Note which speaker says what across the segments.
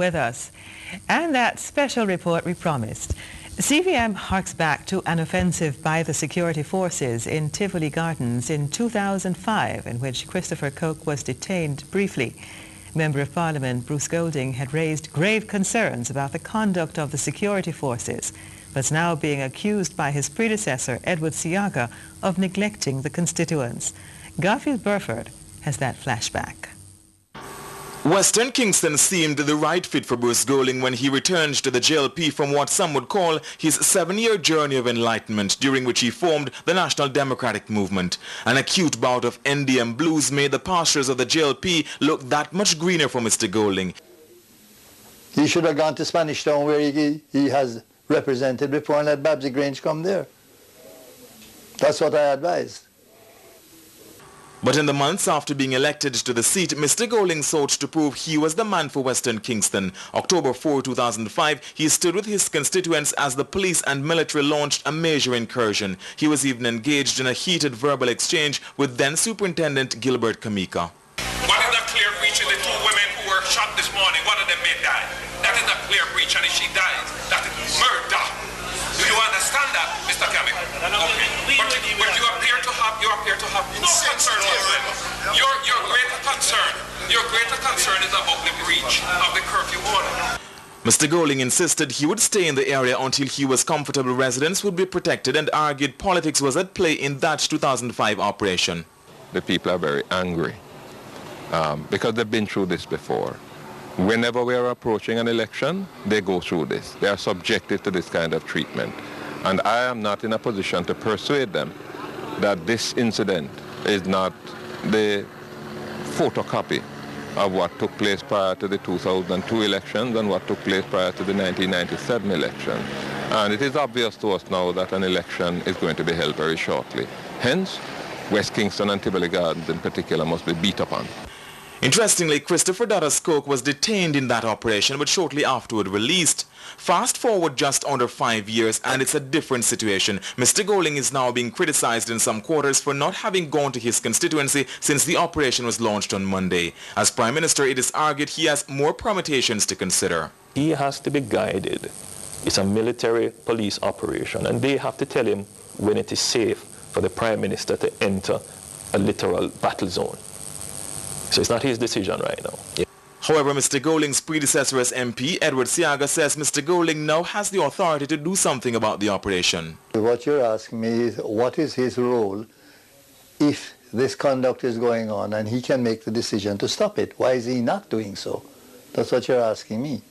Speaker 1: with us. And that special report we promised. CVM harks back to an offensive by the security forces in Tivoli Gardens in 2005, in which Christopher Coke was detained briefly. Member of Parliament Bruce Golding had raised grave concerns about the conduct of the security forces, but is now being accused by his predecessor, Edward Siaga, of neglecting the constituents. Garfield Burford has that flashback.
Speaker 2: Western Kingston seemed the right fit for Bruce Golding when he returned to the JLP from what some would call his 7-year journey of enlightenment, during which he formed the National Democratic Movement. An acute bout of NDM blues made the pastures of the JLP look that much greener for Mr. Golding.
Speaker 3: He should have gone to Spanish Town, where he has represented before, and let Babsy Grange come there. That's what I advised.
Speaker 2: But in the months after being elected to the seat, Mr. Golding sought to prove he was the man for Western Kingston. October 4, 2005, he stood with his constituents as the police and military launched a major incursion. He was even engaged in a heated verbal exchange with then Superintendent Gilbert Kamika.
Speaker 4: What is the clear breach in the 2 women who were shot this morning? One of them may die. That is a clear breach, and if she dies, that is murder. Do you understand that, Mr. Kamika? Okay. But you appear to have no concern whatsoever. Your greater concern is about the breach of the curfew order.
Speaker 2: Mr. Golding insisted he would stay in the area until he was comfortable residents would be protected, and argued politics was at play in that 2005 operation.
Speaker 5: The people are very angry because they've been through this before. Whenever we are approaching an election, they go through this. They are subjected to this kind of treatment. And I am not in a position to persuade them that this incident is not the photocopy of what took place prior to the 2002 elections and what took place prior to the 1997 election. And it is obvious to us now that an election is going to be held very shortly. Hence, West Kingston and Tivoli Gardens in particular must be beat upon.
Speaker 2: Interestingly, Christopher Doddas Coke was detained in that operation but shortly afterward released. Fast forward just under 5 years and it's a different situation. Mr. Golding is now being criticized in some quarters for not having gone to his constituency since the operation was launched on Monday. As Prime Minister, it is argued he has more permutations to consider.
Speaker 6: He has to be guided. It's a military police operation, and they have to tell him when it is safe for the Prime Minister to enter a literal battle zone. So it's not his decision right now. Yeah.
Speaker 2: However, Mr. Golding's predecessor as MP, Edward Siaga, says Mr. Golding now has the authority to do something about the operation.
Speaker 3: What you're asking me is, what is his role if this conduct is going on and he can make the decision to stop it? Why is he not doing so? That's what you're asking me.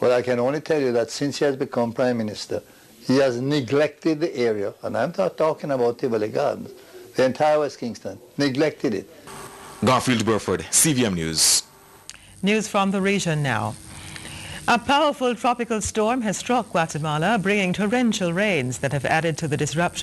Speaker 3: Well, I can only tell you that since he has become Prime Minister, he has neglected the area, and I'm not talking about Tivoli Gardens, the entire West Kingston, neglected it.
Speaker 2: Garfield Burford, CVM News.
Speaker 1: News from the region now. A powerful tropical storm has struck Guatemala, bringing torrential rains that have added to the disruption